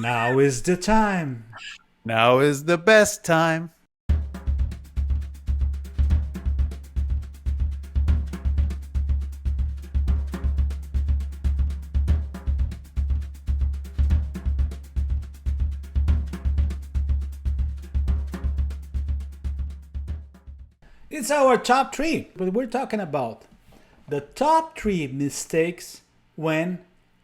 Now is the time. Now is the best time. It's our top three, but we're talking about the top three mistakes when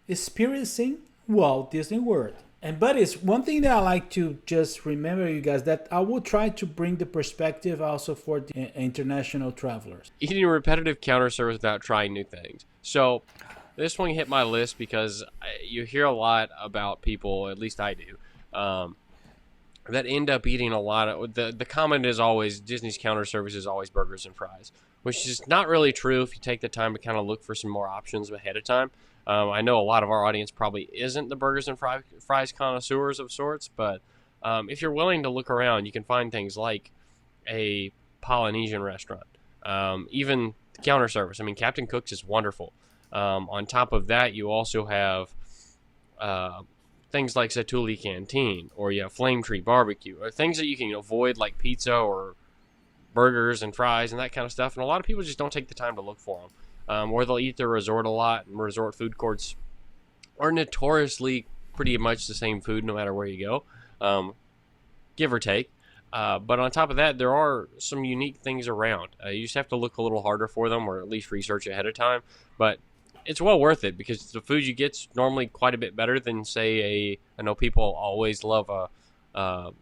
experiencing Walt Disney World. And buddies, one thing that I like to just remember, you guys, that I will try to bring the perspective also for the international travelers. Eating repetitive counter service without trying new things. So this one hit my list because you hear a lot about people, at least I do, that end up eating a lot of the comment is always Disney's counter service is always burgers and fries, which is not really true if you take the time to kind of look for some more options ahead of time. I know a lot of our audience probably isn't the burgers and fries connoisseurs of sorts, but if you're willing to look around, you can find things like a Polynesian restaurant, even counter service. I mean, Captain Cook's is wonderful. On top of that, you also have things like Satuli Canteen, or you have Flame Tree Barbecue, or things that you can avoid like pizza or burgers and fries and that kind of stuff. And a lot of people just don't take the time to look for them. Or they'll eat their resort a lot, and resort food courts are notoriously pretty much the same food no matter where you go, give or take. But on top of that, there are some unique things around. You just have to look a little harder for them, or at least research ahead of time. But it's well worth it because the food you get's normally quite a bit better than, say, I know people always love a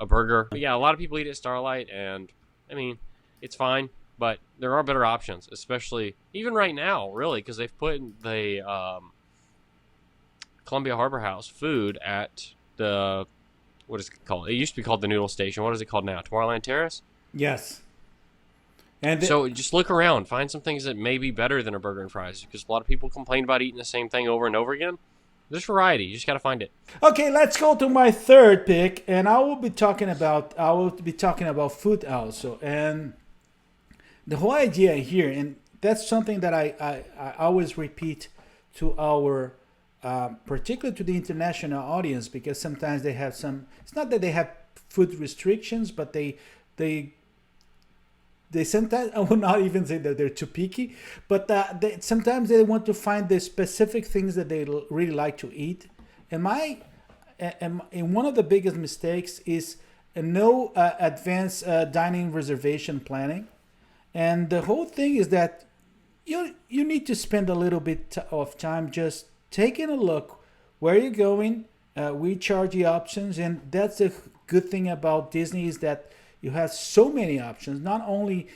burger. But yeah, a lot of people eat at Starlight, and I mean, it's fine. But there are better options, especially even right now, really, because they've put the Columbia Harbor House food at the, what is it called? It used to be called the Noodle Station. What is it called now? Tomorrowland Terrace? Yes. And so just look around. Find some things that may be better than a burger and fries, because a lot of people complain about eating the same thing over and over again. There's variety. You just got to find it. Okay, let's go to my third pick, and I will be talking about food also. And the whole idea here, and that's something that I always repeat to our, particularly to the international audience, because sometimes they have some. It's not that they have food restrictions, but they sometimes, I will not even say that they're too picky, but sometimes they want to find the specific things that they really like to eat. And one of the biggest mistakes is no advanced dining reservation planning. And the whole thing is that you need to spend a little bit of time just taking a look where you're going. We charge the options, and that's the good thing about Disney is that you have so many options, not only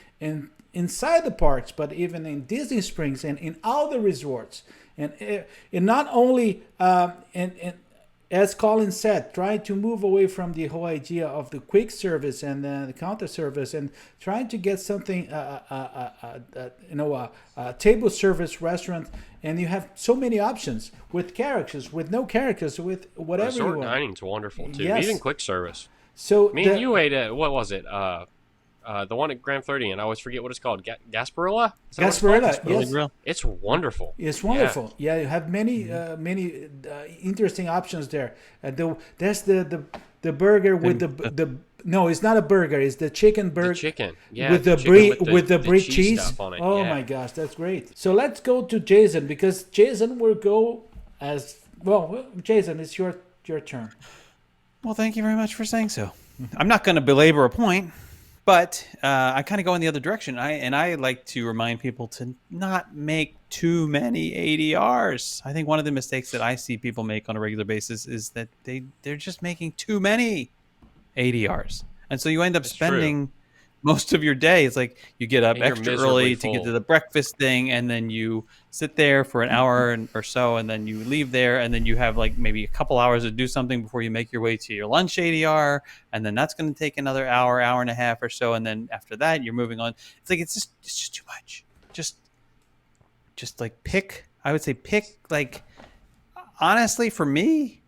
inside the parks, but even in Disney Springs and in all the resorts. And not only as Collin said, try to move away from the whole idea of the quick service and the counter service, and trying to get something, a table service restaurant, and you have so many options with characters, with no characters, with whatever Resort you want. dining's wonderful too. Yes. Even quick service. So Me and you ate at, what was it? The one at Grand Floridian. I always forget what it's called. Gasparilla? Gasparilla, yes. Grill. It's wonderful. It's wonderful. Yeah, you have many interesting options there. There's the burger with the no, it's not a burger. It's the chicken burger. The chicken, yeah, with the brie cheese. Stuff on it. Oh yeah. my gosh, that's great. So let's go to Jason, because Jason will go as well. Jason, it's your turn. Well, thank you very much for saying so. I'm not going to belabor a point, but I kind of go in the other direction. I like to remind people to not make too many ADRs. I think one of the mistakes that I see people make on a regular basis is that they're just making too many ADRs. And so you end up spending most of your day. It's like you get up extra early to get to the breakfast thing, and then you sit there for an hour or so, and then you leave there, and then you have like maybe a couple hours to do something before you make your way to your lunch ADR, and then that's going to take another hour and a half or so, and then after that you're moving on. It's like it's just too much. Just like pick. I would say pick, like, honestly, for me,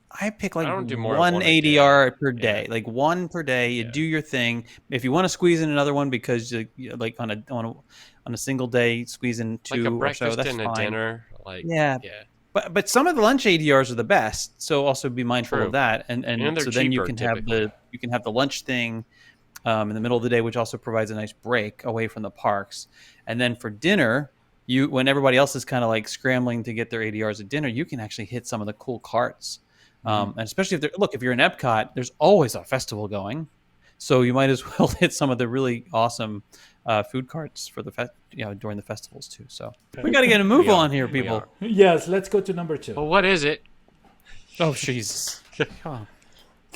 I pick like one ADR per day, like one per day. You do your thing. If you want to squeeze in another one because you like on a single day, squeeze in two like a or breakfast so, that's and fine. a dinner, yeah. But some of the lunch ADRs are the best, so also be mindful True. of that. And And they're so then you cheaper, can have typically. the lunch thing in the middle of the day, which also provides a nice break away from the parks. And then for dinner, when everybody else is kind of like scrambling to get their ADRs at dinner, you can actually hit some of the cool carts. And especially if you're in Epcot, there's always a festival going, so you might as well hit some of the really awesome food carts for during the festivals too. So we got to get a move We are. on here, We people. are. Yes, let's go to number 2. Well, what is it? Oh, Jesus.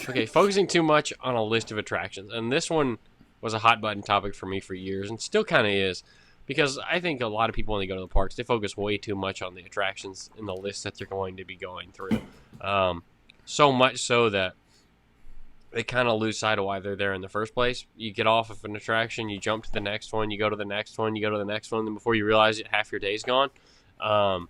Okay, focusing too much on a list of attractions. And this one was a hot button topic for me for years and still kind of is, because I think a lot of people when they go to the parks, they focus way too much on the attractions in the list that they're going to be going through. So much so that they kind of lose sight of why they're there in the first place. You get off of an attraction, you jump to the next one, you go to the next one, you go to the next one, and before you realize it, half your day's gone. And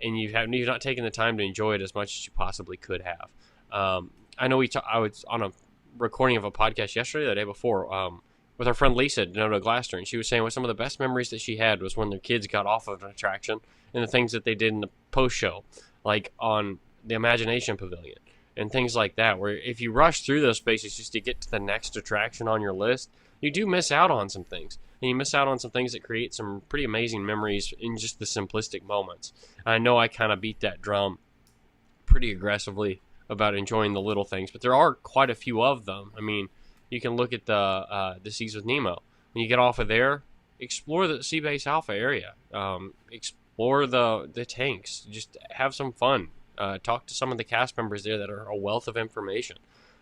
you've not taken the time to enjoy it as much as you possibly could have. I know I was on a recording of a podcast yesterday, the day before, with our friend Lisa, Denoto Glaster, and she was saying some of the best memories that she had was when their kids got off of an attraction and the things that they did in the post-show, like on the Imagination Pavilion and things like that, where if you rush through those spaces just to get to the next attraction on your list, you do miss out on some things. And you miss out on some things that create some pretty amazing memories in just the simplistic moments. I know I kind of beat that drum pretty aggressively about enjoying the little things, but there are quite a few of them. I mean, you can look at the Seas with Nemo. When you get off of there, explore the Sea Base Alpha area. Explore the tanks. Just have some fun. Talk to some of the cast members there that are a wealth of information.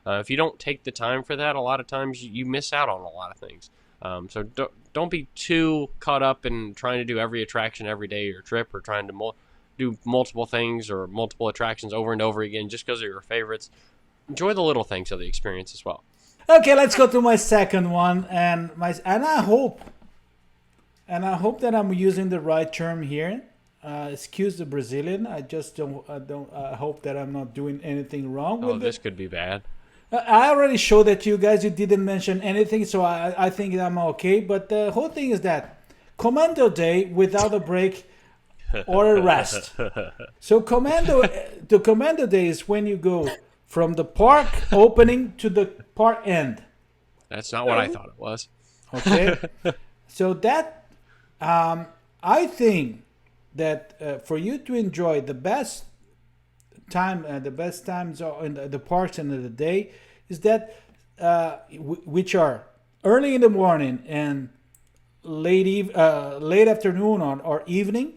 If you don't take the time for that, a lot of times you miss out on a lot of things. So don't be too caught up in trying to do every attraction every day of your trip, or trying to do multiple things or multiple attractions over and over again just because they're your favorites. Enjoy the little things of the experience as well. Okay, let's go to my second one, and I hope that I'm using the right term here. Excuse the Brazilian. I just I hope that I'm not doing anything wrong with This it. could be bad. I already showed that to you guys. You didn't mention anything, so I think I'm okay. But the whole thing is that Commando Day without a break or a rest. So the Commando Day is when you go from the park opening to the park end. That's not what I thought it was. Okay, so that I think that for you to enjoy the best times in the parks and the day is that which are early in the morning and late afternoon or evening.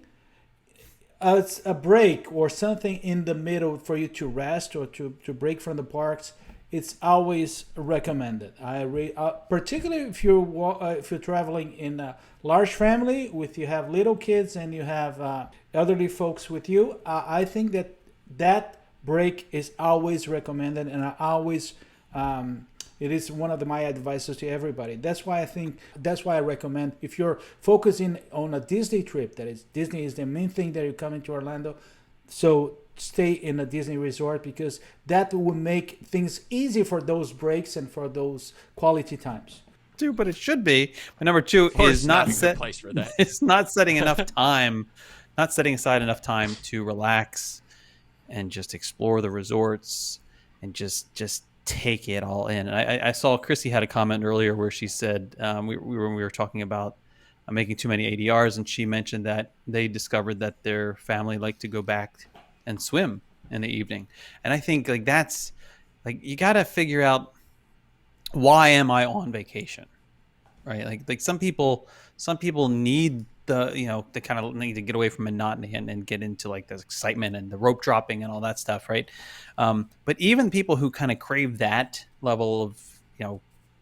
It's a break or something in the middle for you to rest or to break from the parks. It's always recommended. Particularly if you're traveling in a large family, with you have little kids and you have elderly folks with you. I think that break is always recommended, and it is one of my advices to everybody. That's why I recommend, if you're focusing on a Disney trip, that is Disney is the main thing that you're coming to Orlando, so stay in a Disney resort, because that will make things easy for those breaks and for those quality times. But it should be. But number 2 is not place for that. It's not setting enough time, not setting aside enough time to relax and just explore the resorts and just take it all in. And I saw Chrissy had a comment earlier where she said we were talking about making too many ADRs, and she mentioned that they discovered that their family liked to go back and swim in the evening. And I think that's you got to figure out, why am I on vacation, right? Like some people need they kind of need to get away from monotony and get into the excitement and the rope dropping and all that stuff, right? But even people who kind of crave that level of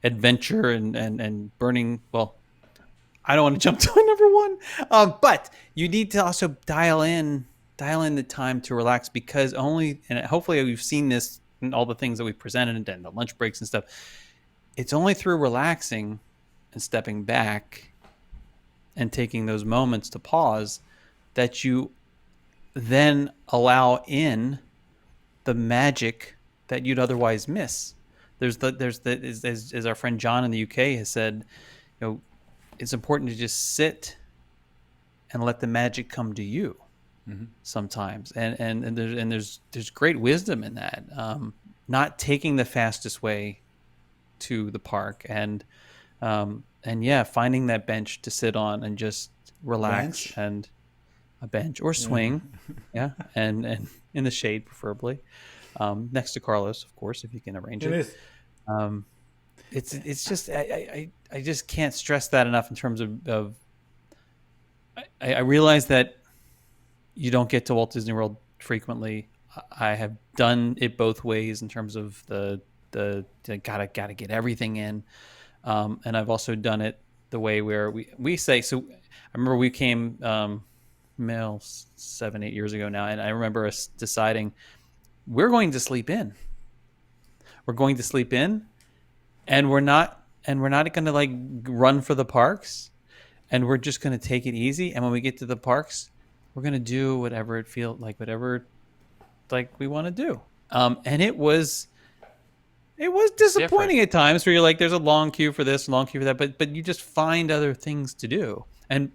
adventure and burning, well, I don't want to jump to number 1, but you need to also dial in the time to relax, because and hopefully we've seen this in all the things that we've presented and the lunch breaks and stuff. It's only through relaxing and stepping back and taking those moments to pause that you then allow in the magic that you'd otherwise miss. As our friend John in the UK has said, it's important to just sit and let the magic come to you. sometimes, and there's great wisdom in that. Not taking the fastest way to the park, and yeah, finding that bench to sit on and just relax, Bench? and a bench or swing, yeah, and in the shade preferably, next to Carlos, of course, if you can arrange It it. is. It's just I just can't stress that enough in terms of I realize that you don't get to Walt Disney World frequently. I have done it both ways in terms of the gotta get everything in, and I've also done it the way where we say. So I remember we came 7-8 years ago now, and I remember us deciding we're going to sleep in. We're going to sleep in, and we're not going to like run for the parks, and we're just going to take it easy. And when we get to the parks, we're going to do whatever whatever we want to do. And it was disappointing at times where you're like, there's a long queue for this, long queue for that, but you just find other things to do, and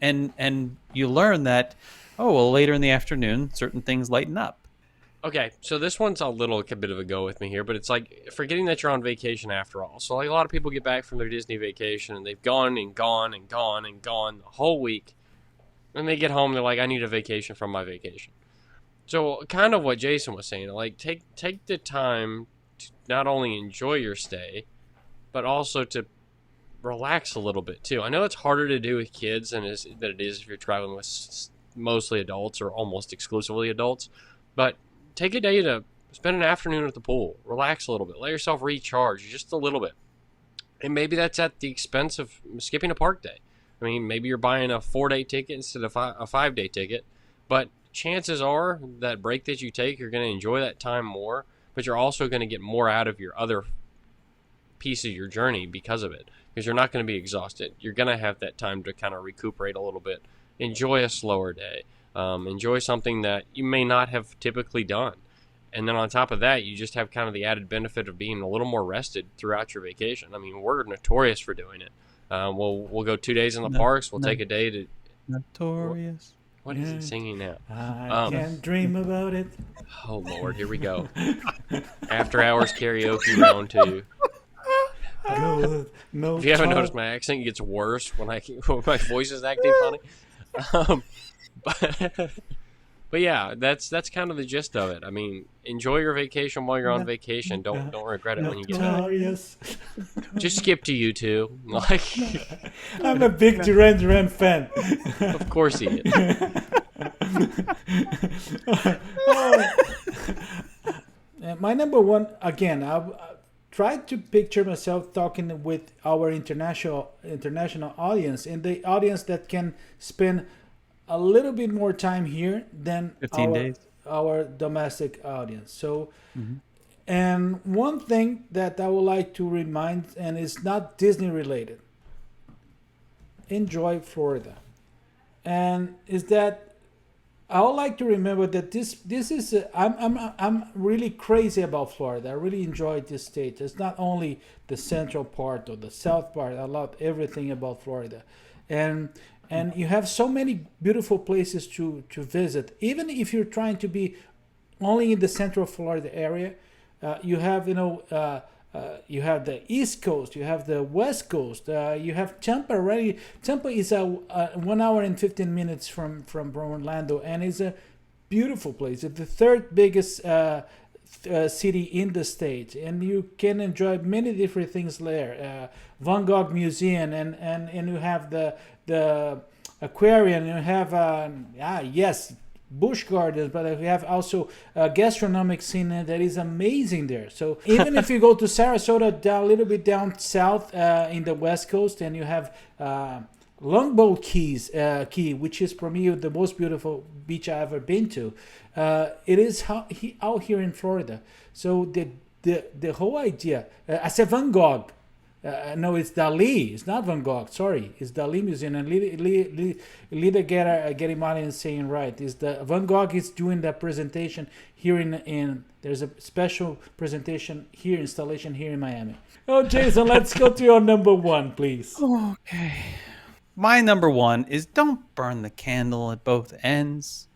you learn that, oh well, later in the afternoon, certain things lighten up. Okay, so this one's a bit of a go with me here, but it's like forgetting that you're on vacation after all. So like a lot of people get back from their Disney vacation and they've gone and gone and gone and gone the whole week. And they get home, they're like, I need a vacation from my vacation. So kind of what Jason was saying, like take the time to not only enjoy your stay, but also to relax a little bit too. I know it's harder to do with kids than it is if you're traveling with mostly adults or almost exclusively adults, but take a day to spend an afternoon at the pool, relax a little bit, let yourself recharge just a little bit. And maybe that's at the expense of skipping a park day. I mean, maybe you're buying a 4-day ticket instead of a 5-day ticket, but chances are that break that you take, you're going to enjoy that time more, but you're also going to get more out of your other piece of your journey because of it, because you're not going to be exhausted. You're going to have that time to kind of recuperate a little bit, enjoy a slower day. Enjoy something that you may not have typically done. And then on top of that, you just have kind of the added benefit of being a little more rested throughout your vacation. I mean, we're notorious for doing it. We'll go 2 days in the parks. We'll take a day to... Notorious. What is he singing now? I can't dream about it. Oh, Lord, here we go. After hours karaoke round 2. No If you haven't noticed, my accent gets worse when my voice is acting funny. But yeah, that's kind of the gist of it. I mean, enjoy your vacation while you're on vacation. Don't regret it when you get back. Yes. Just skip to YouTube. Like, I'm a big Duran fan. of course he is. My number one, again, I tried to picture myself talking with our international audience, and the audience that can spend a little bit more time here than 15 days. Our domestic audience. So, and one thing that I would like to remind, and it's not Disney related, enjoy Florida. And is that I would like to remember that this is I'm really crazy about Florida. I really enjoy this state. It's not only the central part or the south part. I love everything about Florida, and you have so many beautiful places to visit. Even if you're trying to be only in the central Florida area, you have you have the East Coast, you have the West Coast, you have Tampa. Already, Tampa is 1 hour and 15 minutes from Orlando, and it's a beautiful place. It's the third biggest city in the state, and you can enjoy many different things there. Van Gogh Museum, and you have the aquarium. You have Busch Gardens, but we have also a gastronomic scene that is amazing there. So even if you go to Sarasota, down a little bit down south in the West Coast, and you have Longboat Key, which is for me the most beautiful beach I've ever been to. It is out here in Florida. So the whole idea, I said Van Gogh. No, it's Dali. It's not Van Gogh. Sorry, it's Dali Museum. And Lida Gerimani is saying right. Is the Van Gogh is doing that presentation here in there's a special presentation here, installation here in Miami. Oh, Jason, let's go to your number one, please. My number one is don't burn the candle at both ends.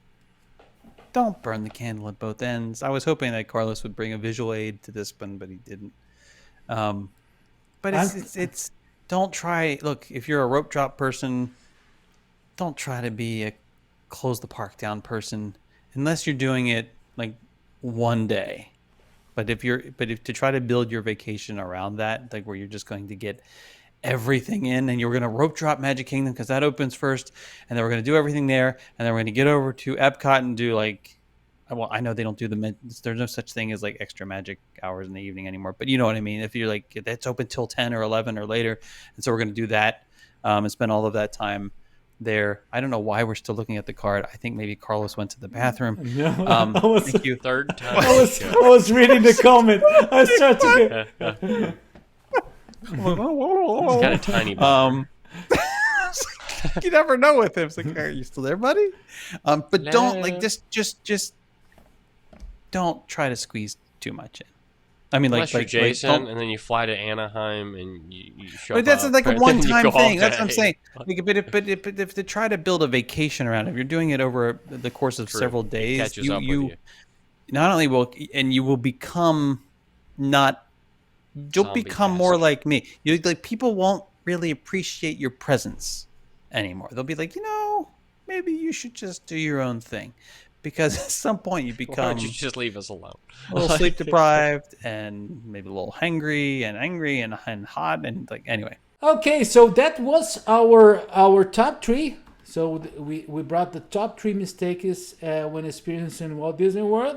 don't burn the candle at both ends. I was hoping that Carlos would bring a visual aid to this one, but he didn't. But it's don't try. Look, if you're a rope drop person, don't try to be a close the park down person unless you're doing it like one day. But if to try to build your vacation around that, like where you're just going to get everything in, and you're going to rope drop Magic Kingdom because that opens first, and then we're going to do everything there, and then we're going to get over to Epcot and do like, well, I know they don't do there's no such thing as like extra magic hours in the evening anymore, but you know what I mean. If you're like, that's open till 10 or 11 or later, and so we're going to do that and spend all of that time there. I don't know why we're still looking at the card. I think maybe Carlos went to the bathroom. No, thank you. Third time. I was reading the comment. I was trying to get... He's got a tiny bumper. You never know with him. It's like, are you still there, buddy? But don't like just don't try to squeeze too much in. I mean, unless like you're Jason, like, and then you fly to Anaheim and you show but that's up, like a and then you one-time go all thing. That's what I'm day. saying. Like, but if to try to build a vacation around it, if you're doing it over the course of True. several It days, catches up with you. not only will you will become not. You'll Zombie become more master. like me. You like people won't really appreciate your presence anymore. They'll be like, maybe you should just do your own thing, because at some point you Why become don't you just leave us alone? a little sleep deprived and maybe a little hangry and angry and hot and like anyway. Okay, so that was our top 3. So we brought the top 3 mistakes when experiencing Walt Disney World.